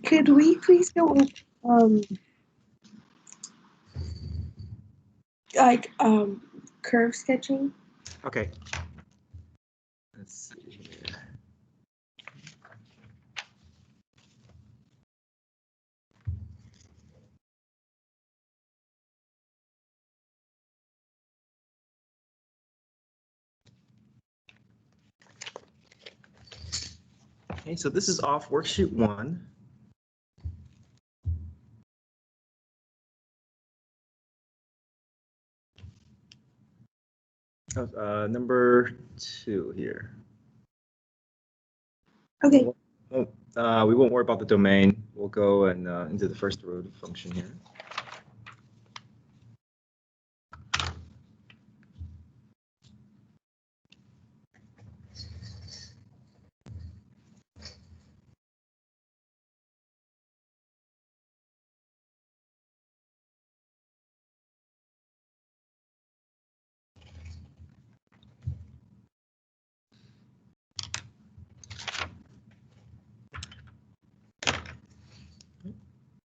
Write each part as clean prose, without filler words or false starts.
Could we please go like curve sketching? Okay. Let's see here. Okay, so this is off worksheet 1. Number 2 here. Okay. We won't worry about the domain. We'll go and into the first derivative function here.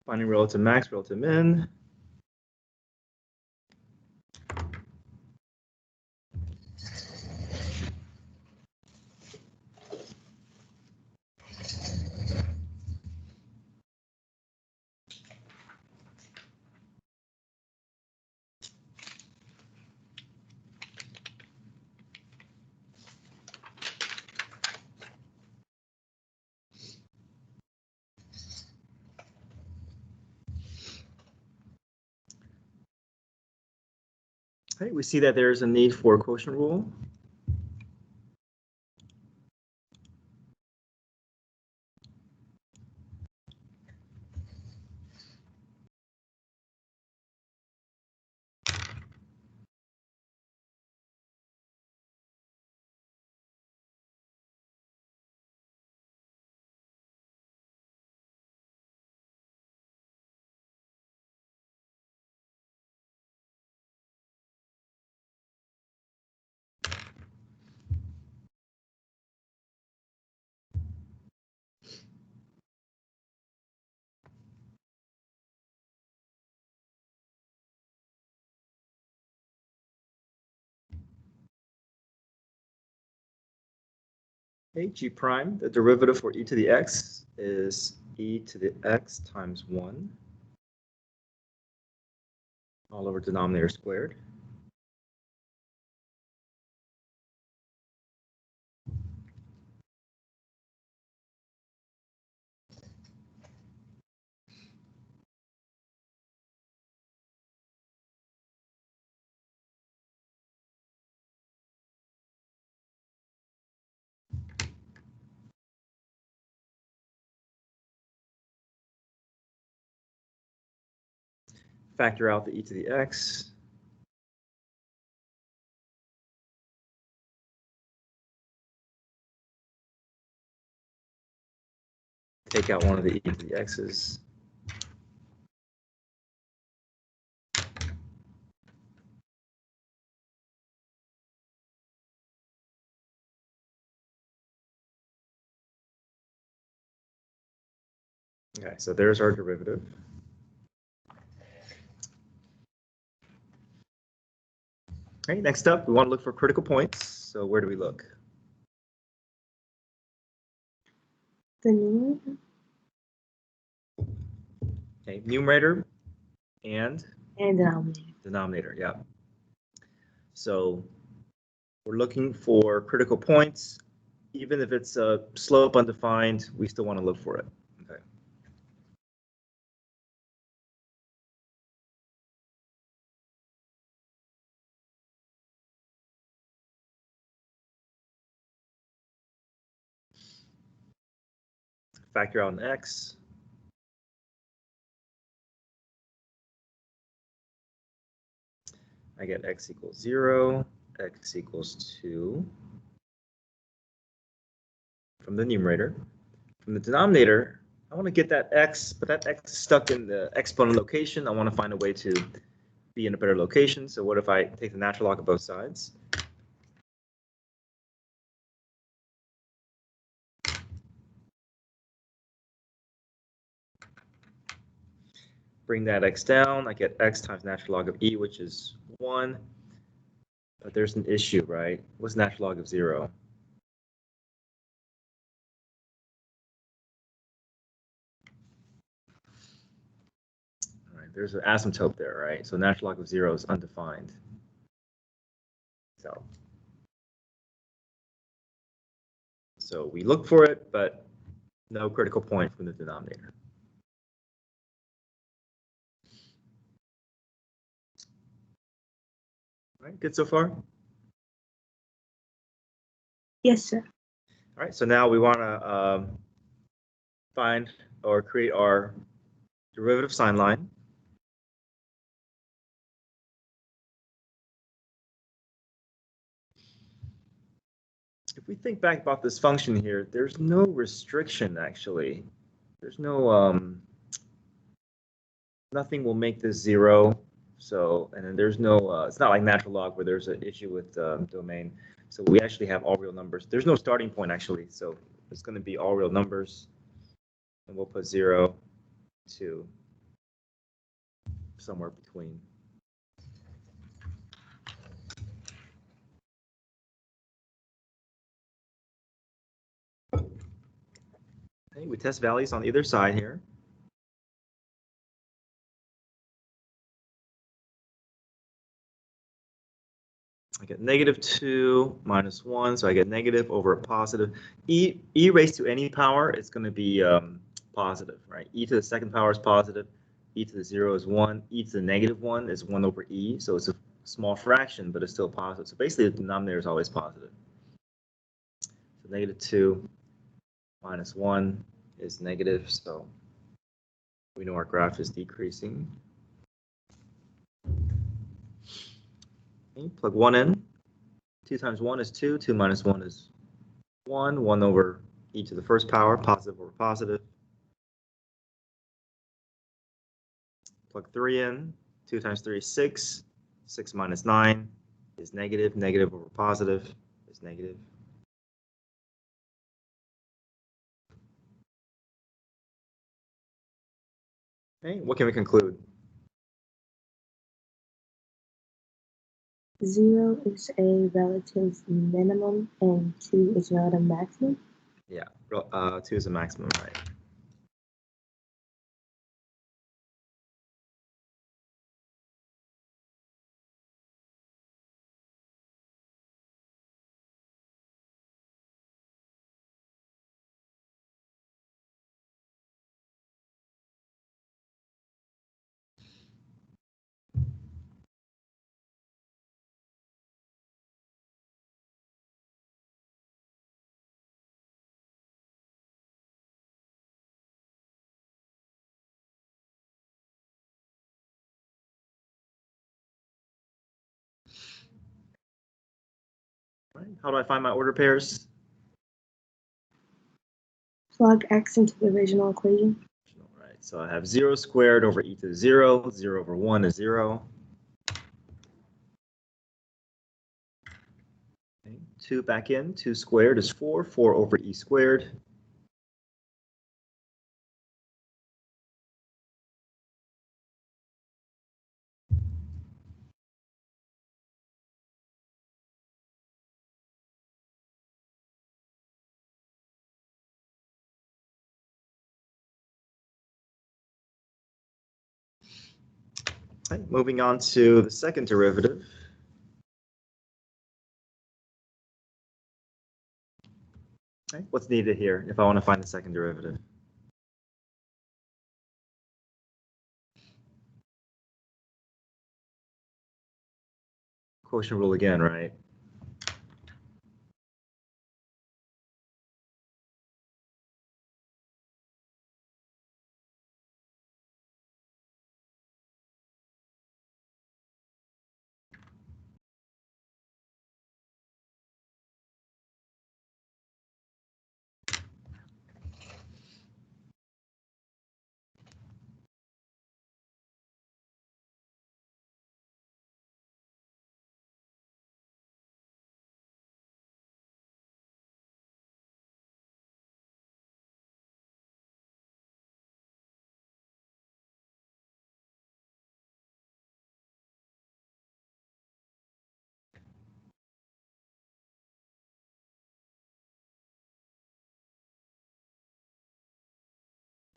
Finding relative max, relative min. Okay, we see that there's a need for a quotient rule. Okay, g prime, the derivative for e to the x is e to the x times 1 all over denominator squared. Factor out the e to the x. Take out one of the e to the x's. Okay, so there's our derivative. Okay, next up, we want to look for critical points. So where do we look? The numerator. Okay, numerator and denominator. Denominator, yeah. So we're looking for critical points. Even if it's a slope undefined, we still want to look for it. Okay. Factor out an x. I get x equals 0, x equals 2 from the numerator. From the denominator, I want to get that x, but that x is stuck in the exponent location. I want to find a way to be in a better location. So what if I take the natural log of both sides? bring that x down. I get x times natural log of e, which is 1. But there's an issue, right? What's natural log of 0? All right, there's an asymptote there, right? So natural log of 0 is undefined. So we look for it, but no critical point from the denominator. All right, good so far? Yes, sir. All right, so now we want to find or create our derivative sign line. If we think back about this function here, there's no restriction actually. There's no, nothing will make this 0. So, and then there's no, it's not like natural log where there's an issue with domain. So we actually have all real numbers. There's no starting point actually. So it's going to be all real numbers. And we'll put 0 to somewhere between. Okay, we test values on either side here. I get -2 minus 1, so I get negative over a positive. E raised to any power is going to be positive, right? E to the second power is positive. E to the 0 is 1. E to the -1 is 1 over e, so it's a small fraction, but it's still positive. So basically, the denominator is always positive. So -2 minus 1 is negative, so we know our graph is decreasing. Okay, plug 1 in. 2 times 1 is 2. 2 minus 1 is 1. 1 over e to the first power, positive over positive. Plug 3 in. 2 times 3 is 6. 6 minus 9 is negative. Negative over positive is negative. Okay, what can we conclude? 0 is a relative minimum and 2 is a relative maximum? Yeah, 2 is a maximum, right? Right. How do I find my order pairs? Plug x into the original equation. Right, so I have 0 squared over e to the 0. 0 over 1 is 0. Okay. 2 back in. 2 squared is 4. 4 over e squared. Okay, moving on to the second derivative. Okay, what's needed here if I want to find the second derivative? Quotient rule again, right?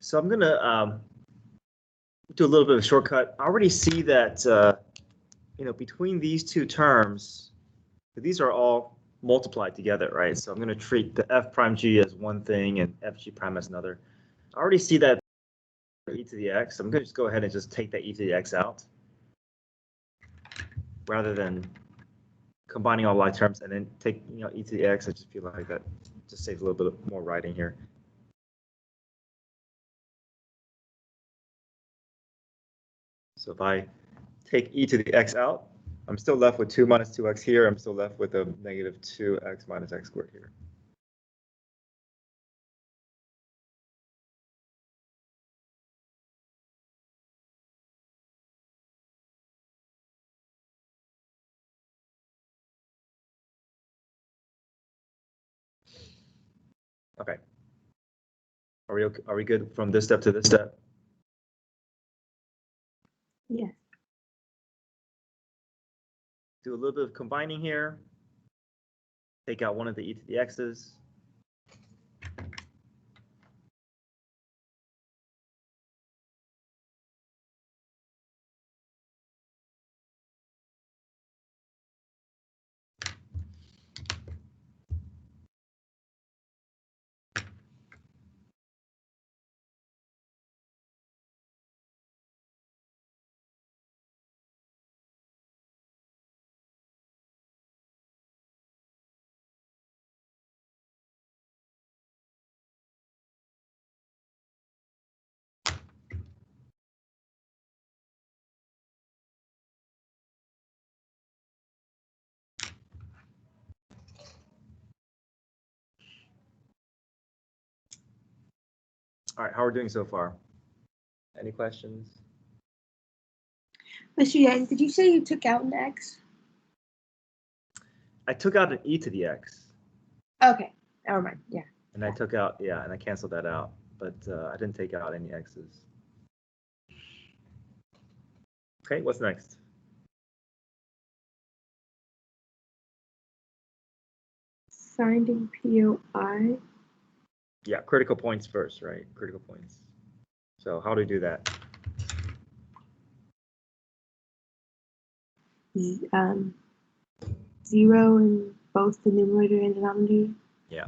So I'm gonna do a little bit of a shortcut. I already see that between these two terms, these are all multiplied together, right? So I'm gonna treat the f prime g as one thing and f g prime as another. I already see that e to the x. I'm gonna just go ahead and just take that e to the x out, rather than combining all like terms and then take e to the x. I just feel like that just saves a little bit more writing here. So if I take e to the x out, I'm still left with 2 minus 2x here. I'm still left with a negative 2x minus x squared here. Okay. Are we good from this step to this step? Yes. Do a little bit of combining here. Take out one of the e to the x's. All right, how are we doing so far? Any questions? Mr. Yang, did you say you took out an x? I took out an e to the x. Okay, never mind. Yeah. And I took out, and I canceled that out, but I didn't take out any x's. Okay, what's next? Finding POI. Yeah, critical points first, right? Critical points. So how do we do that? Zero in both the numerator and denominator. Yeah.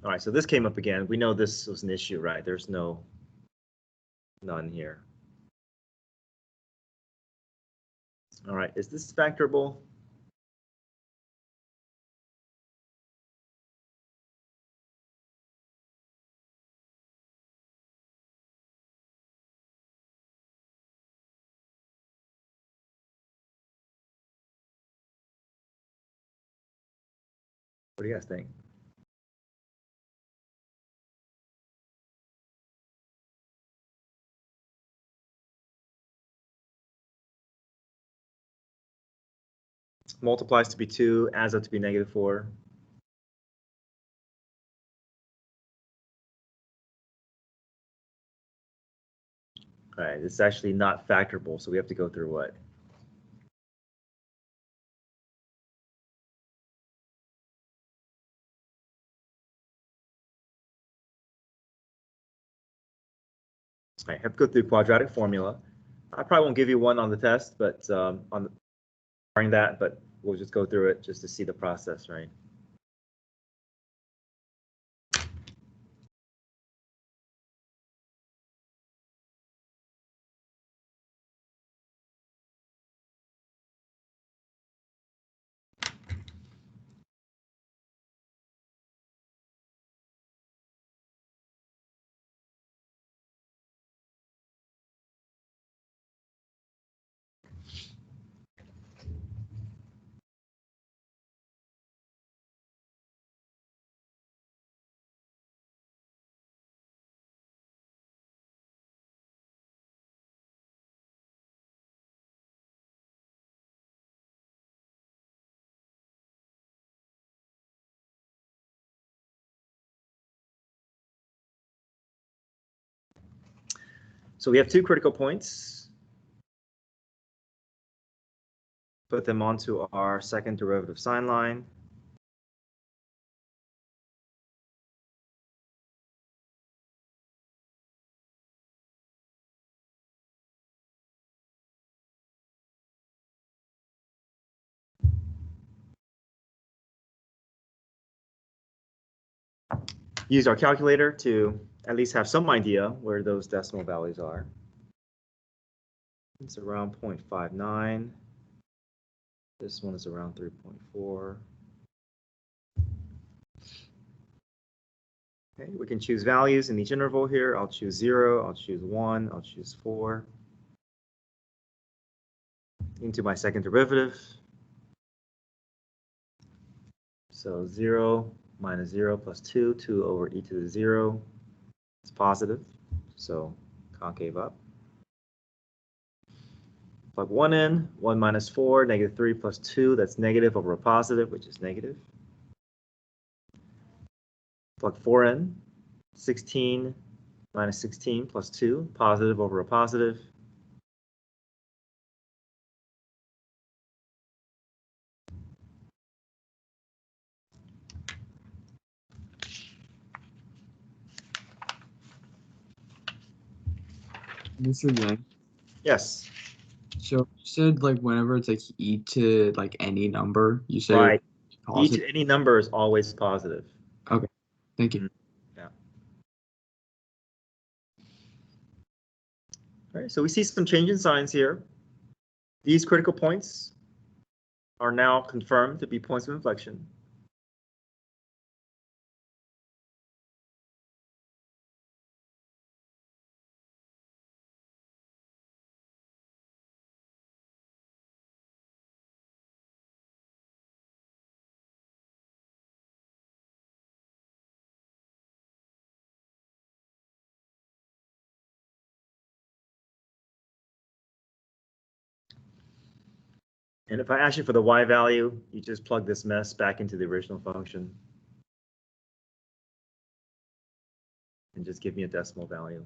All right, so this came up again. We know this was an issue, right? There's none here. All right, is this factorable? What do you guys think? Multiplies to be 2, adds up to be negative 4. All right, it's actually not factorable, so we have to go through what? All right, have to go through quadratic formula. I probably won't give you one on the test, but barring that, but we'll just go through it just to see the process, right? So we have 2 critical points. put them onto our second derivative sign line. Use our calculator to at least have some idea where those decimal values are. It's around 0.59. This one is around 3.4. Okay, we can choose values in each interval here. I'll choose 0, I'll choose 1, I'll choose 4. Into my second derivative. So 0 minus 0 plus 2, 2 over e to the 0. It's positive, so concave up. Plug 1 in, 1 minus 4, negative 3 plus 2, that's negative over a positive, which is negative. Plug 4 in, 16 minus 16 plus 2, positive over a positive. Mr. Yang, Yes. so you said like whenever it's like e to like any number, you said Right. E positive. to any number is always positive. Okay, thank you. Yeah. All right, so we see some change in signs here. These critical points are now confirmed to be points of inflection. And if I ask you for the y value, you just plug this mess back into the original function and just give me a decimal value.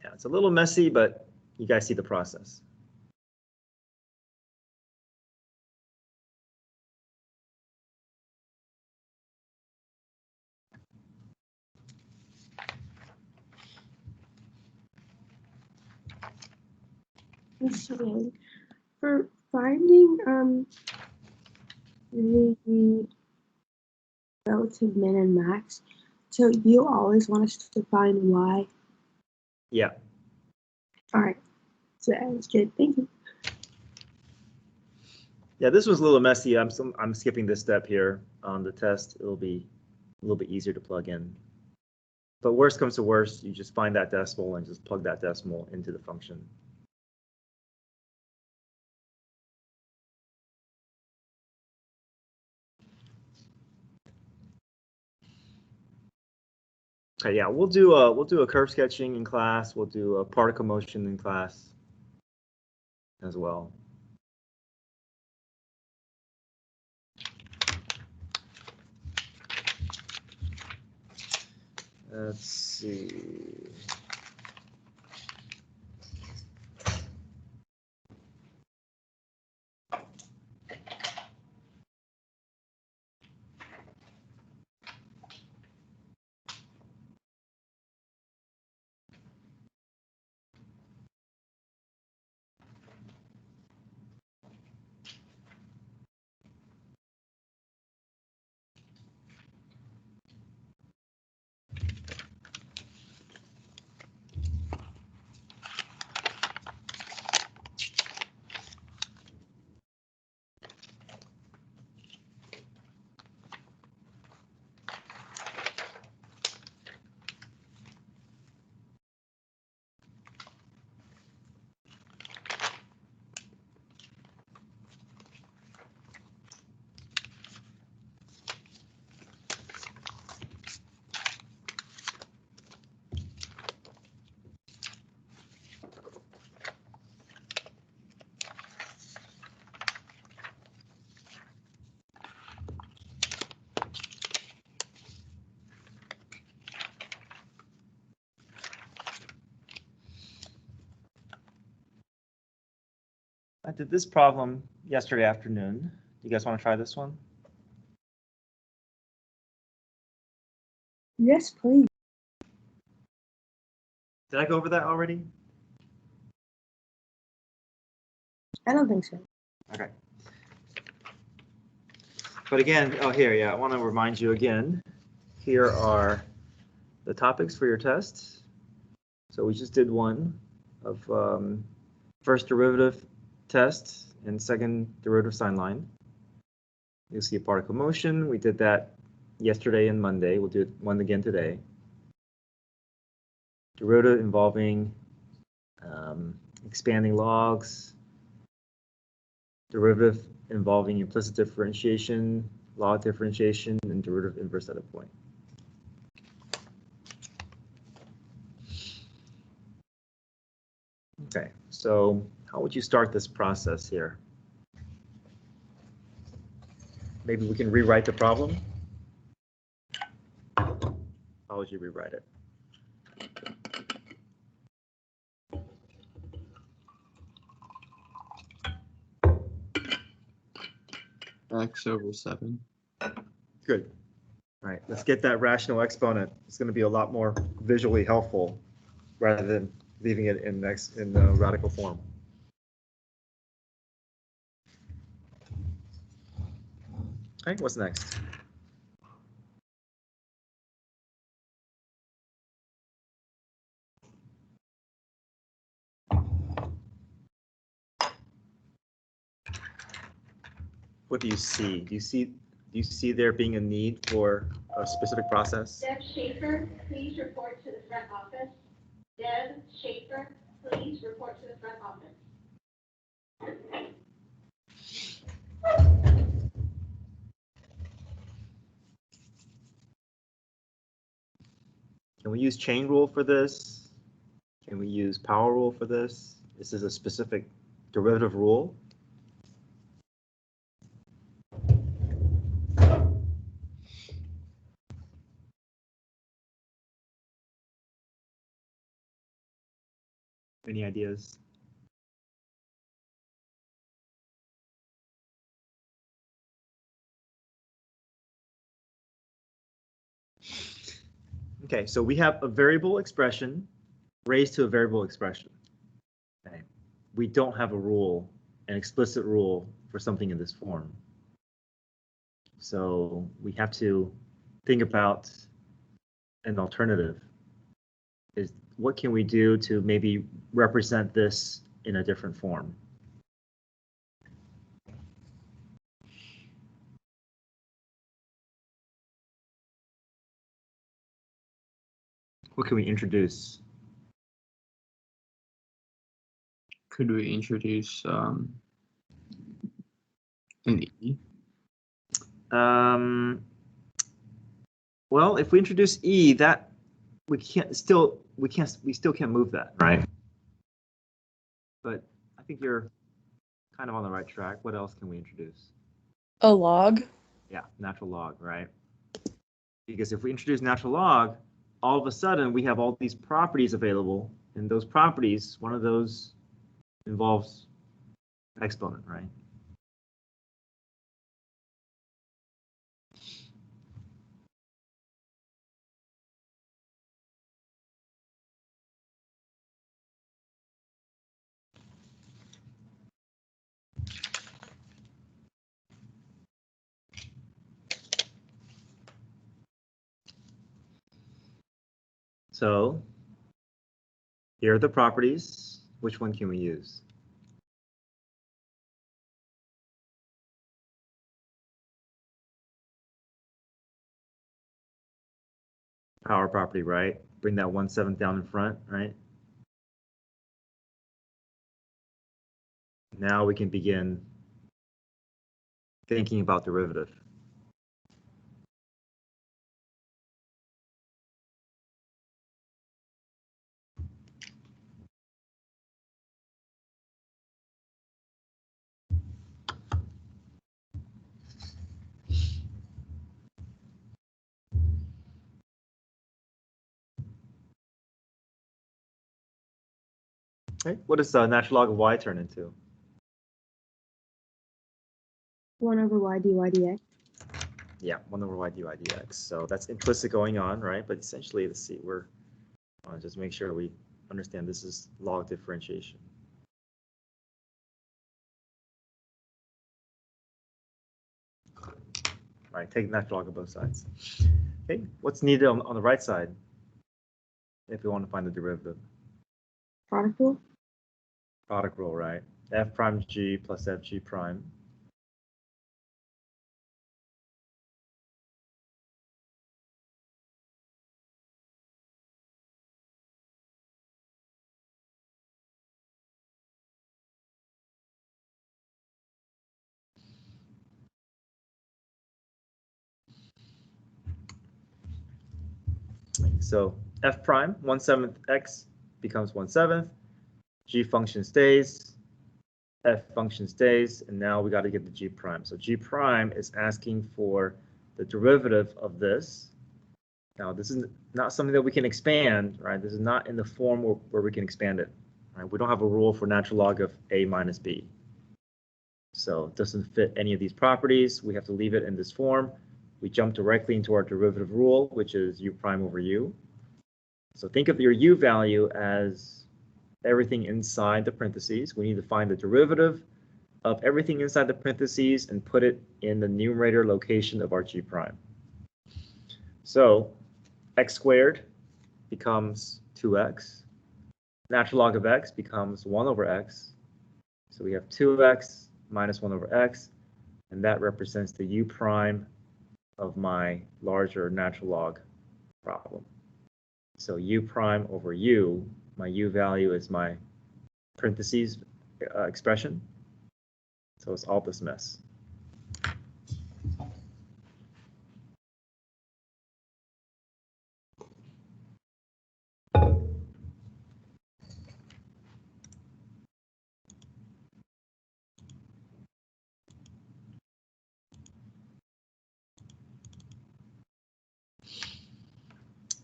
Yeah, it's a little messy, but you guys see the process. So, for finding the relative min and max, so you always want us to find y. Yeah. All right, so that's good. Thank you. Yeah, this was a little messy. I'm skipping this step here on the test. It'll be a little bit easier to plug in. But worst comes to worst, you just find that decimal and just plug that decimal into the function. Okay, yeah, we'll do a curve sketching in class. We'll do a particle motion in class as well. Let's see. I did this problem yesterday afternoon. You guys want to try this one? Yes, please. Did I go over that already? I don't think so. Okay. But again, oh here, yeah, I want to remind you again. Here are the topics for your test. So we just did one of first derivative test and second derivative sign line. You'll see a particle motion. We did that yesterday and Monday. We'll do one again today. Derivative involving expanding logs. Derivative involving implicit differentiation, log differentiation, and derivative inverse at a point. Okay, so how would you start this process here? Maybe we can rewrite the problem. How would you rewrite it? X over 7. Good. All right, let's get that rational exponent. It's going to be a lot more visually helpful rather than leaving it in the radical form. Okay, what's next? What do you see? Do you see there being a need for a specific process? Deb Schaefer, please report to the front office. Deb Schaefer, please report to the front office. Can we use chain rule for this? Can we use power rule for this? This is a specific derivative rule. Any ideas? Okay, so we have a variable expression raised to a variable expression. Okay. We don't have a rule, an explicit rule for something in this form. So we have to think about an alternative. Is what can we do to maybe represent this in a different form? What can we introduce? Could we introduce an E? Well, if we introduce E, that we still can't move that, right? But I think you're kind of on the right track. What else can we introduce? A log? Yeah, natural log, right? Because if we introduce natural log, all of a sudden we have all these properties available, and those properties, one of those involves exponent, right? So here are the properties. Which one can we use? Power property, right? Bring that 1/7 down in front, right? Now we can begin thinking about derivative. Okay, what does natural log of y turn into? 1 over y dy dx. Yeah, 1 over y dy dx. So that's implicit going on, right? But essentially, let's see, we're just make sure we understand this is log differentiation. All right, take natural log of both sides. Okay, what's needed on the right side if we want to find the derivative? Product rule. Product rule, right? F prime g plus f g prime. So f prime 1/7 x becomes 1/7. G function stays. F function stays, and now we got to get the g prime. So g prime is asking for the derivative of this. Now this is not something that we can expand, right? This is not in the form where we can expand it. Right? We don't have a rule for natural log of a minus b. So it doesn't fit any of these properties. We have to leave it in this form. We jump directly into our derivative rule, which is u prime over u. So think of your u value as everything inside the parentheses. We need to find the derivative of everything inside the parentheses and put it in the numerator location of our g prime. So x squared becomes 2x. Natural log of x becomes 1 over x. So we have 2x minus 1 over x, and that represents the u prime of my larger natural log problem. So u prime over u, my u value is my parentheses expression. So it's all this mess.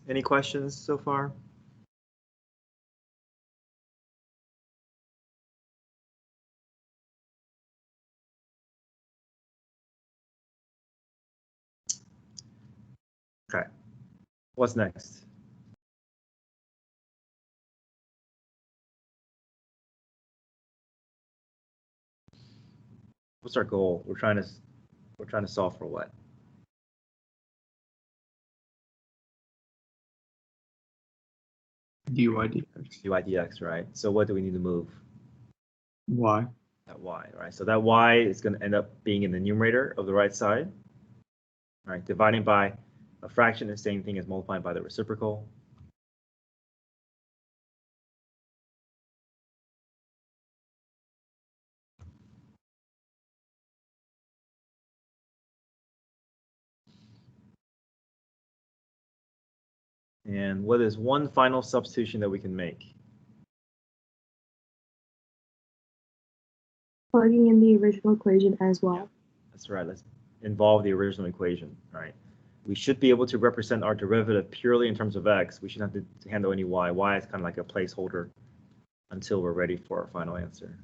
Any questions so far? Okay. What's next? What's our goal? We're trying to solve for what? dy dx. dy dx, right? So what do we need to move? Y. That y, right? So that y is going to end up being in the numerator of the right side. All right, dividing by a fraction is the same thing as multiplying by the reciprocal. And what is one final substitution that we can make? Plugging in the original equation as well. Yeah, that's right. Let's involve the original equation, right? We should be able to represent our derivative purely in terms of x. We shouldn't have to handle any y. Y is kind of like a placeholder until we're ready for our final answer.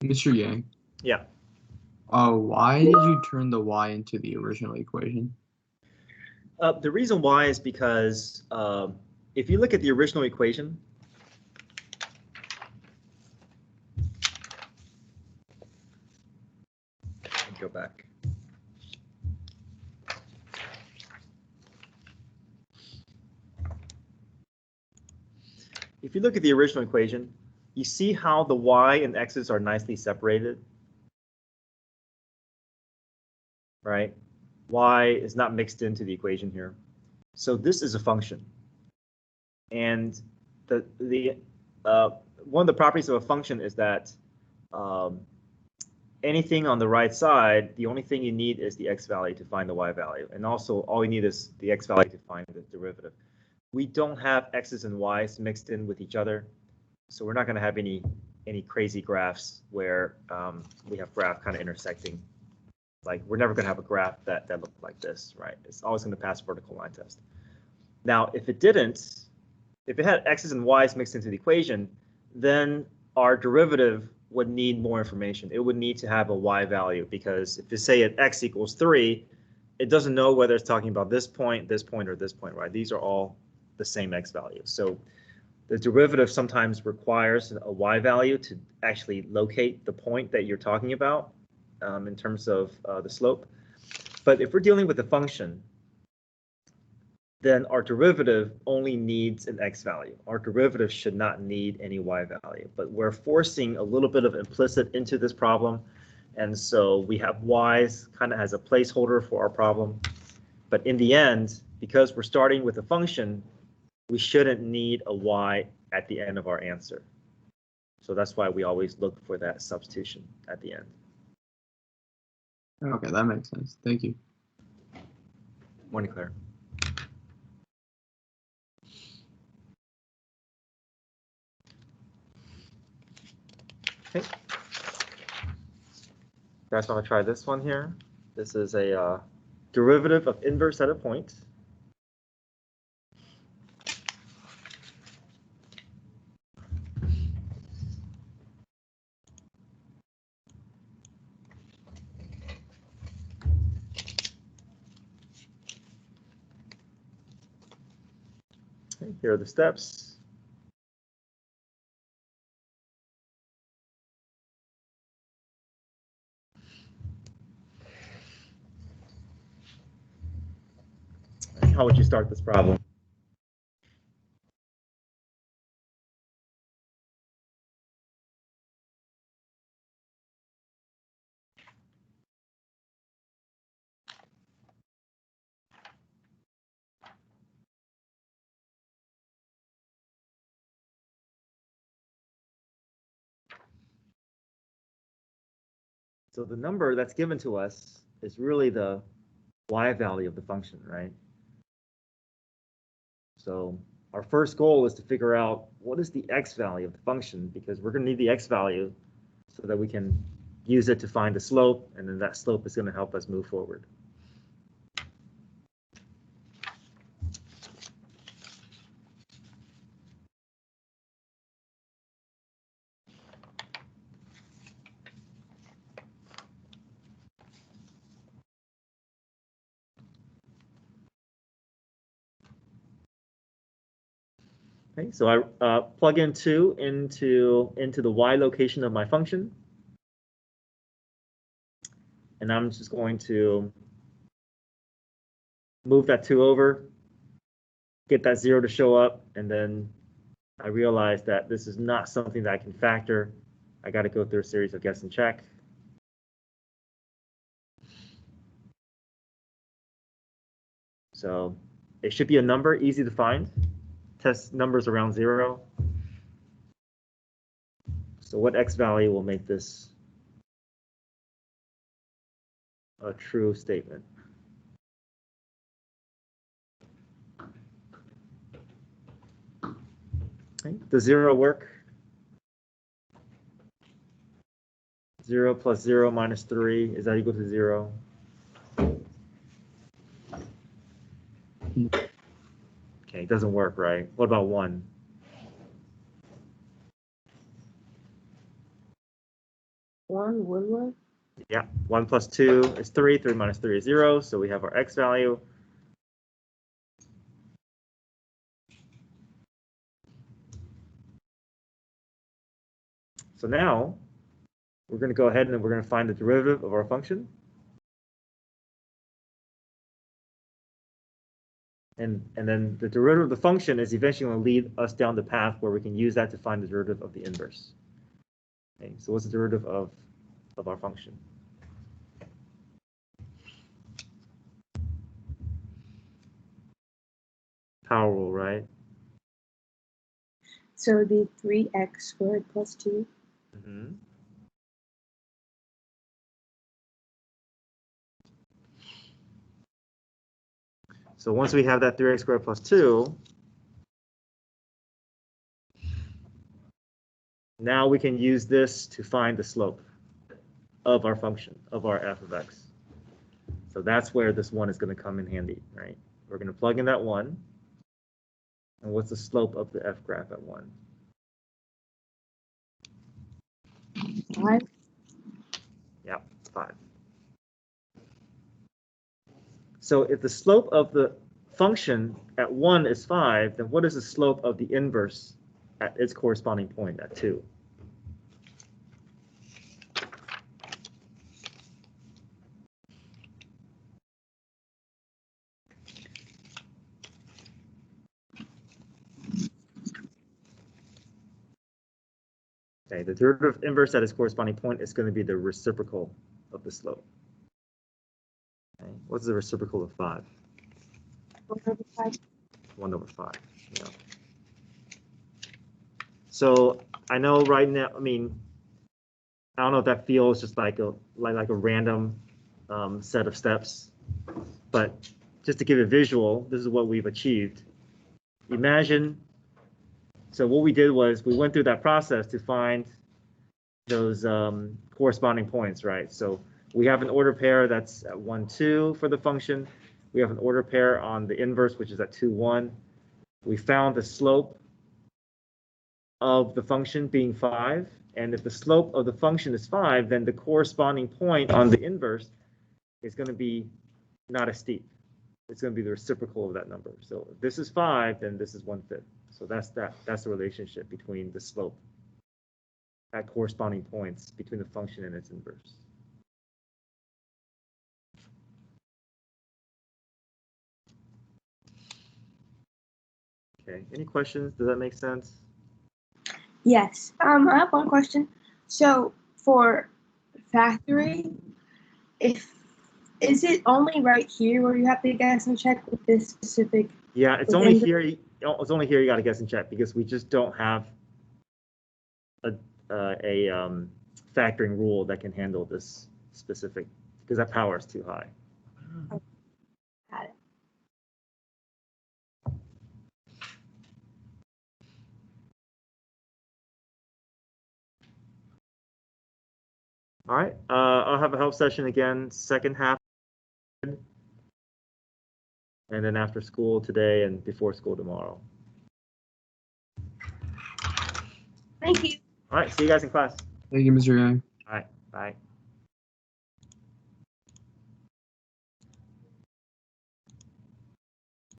Mr. Yang. Yeah. Why did you turn the y into the original equation? The reason why is because if you look at the original equation, go back. If you look at the original equation, you see how the y and x's are nicely separated. y is not mixed into the equation here. So this is a function. And one of the properties of a function is that anything on the right side, the only thing you need is the x value to find the y value. And also all you need is the x value to find the derivative. We don't have x's and y's mixed in with each other. So we're not going to have any crazy graphs where we have graph kind of intersecting. Like we're never going to have a graph that looked like this, right? It's always going to pass vertical line test. Now, if it didn't, if it had x's and y's mixed into the equation, then our derivative would need more information. It would need to have a y value, because if you say at x equals 3, it doesn't know whether it's talking about this point, or this point, right? These are all the same x value. So the derivative sometimes requires a y value to actually locate the point that you're talking about in terms of the slope. But if we're dealing with a function, then our derivative only needs an x value. Our derivative should not need any y value, but we're forcing a little bit of implicit into this problem. And so we have y's kind of as a placeholder for our problem. But in the end, because we're starting with a function, we shouldn't need a y at the end of our answer. So that's why we always look for that substitution at the end. Okay, that makes sense. Thank you. Morning, Claire. Okay. You guys want to try this one here? This is a derivative of inverse at a point. Okay, here are the steps. How would you start this problem? So the number that's given to us is really the y value of the function, right? So our first goal is to figure out what is the x value of the function, because we're going to need the x value so that we can use it to find the slope, and then that slope is going to help us move forward. Okay, so I plug in 2 into the y location of my function. And I'm just going to move that 2 over, get that 0 to show up, and then I realize that this is not something that I can factor. I got to go through a series of guess and check. So it should be a number, easy to find. Test numbers around 0. So what x value will make this a true statement? Okay. Does 0 work? 0 plus 0 minus 3, is that equal to 0? Okay, it doesn't work, right? What about 1? One would work. Yeah, 1 plus 2 is 3. 3 minus 3 is 0. So we have our x value. So now we're going to go ahead and we're going to find the derivative of our function. And then the derivative of the function is eventually going to lead us down the path where we can use that to find the derivative of the inverse. Okay, so what's the derivative of our function? power rule, right? So it would be 3x squared plus 2. Mm-hmm. So once we have that 3x squared plus 2, now we can use this to find the slope of our function, of our f of x. So that's where this 1 is going to come in handy, right? We're going to plug in that 1. And what's the slope of the f graph at 1? 5. Yeah, 5. So if the slope of the function at 1 is 5, then what is the slope of the inverse at its corresponding point at 2? Okay, the derivative inverse at its corresponding point is going to be the reciprocal of the slope. Okay, what's the reciprocal of 5? 1 over 5. 1 over 5. Yeah. So I know right now, I mean, I don't know if that feels just like a random set of steps, but just to give a visual, this is what we've achieved. Imagine, so what we did was we went through that process to find those corresponding points, right? So we have an order pair that's at 1, 2 for the function. We have an order pair on the inverse, which is at 2, 1. We found the slope of the function being 5. And if the slope of the function is 5, then the corresponding point on the inverse is going to be not as steep. It's going to be the reciprocal of that number. So if this is 5, then this is 1/5. So that's the relationship between the slope at corresponding points between the function and its inverse. Okay, any questions? Does that make sense? Yes. I have one question. So for factoring, is it only right here where you have to guess and check with this specific? Yeah, it's only here. It's only here you got to guess and check because we just don't have a factoring rule that can handle this specific because that power is too high. Got it. All right, I'll have a help session again, second half, and then after school today and before school tomorrow. Thank you. All right, see you guys in class. Thank you, Mr. Yang. All right, bye.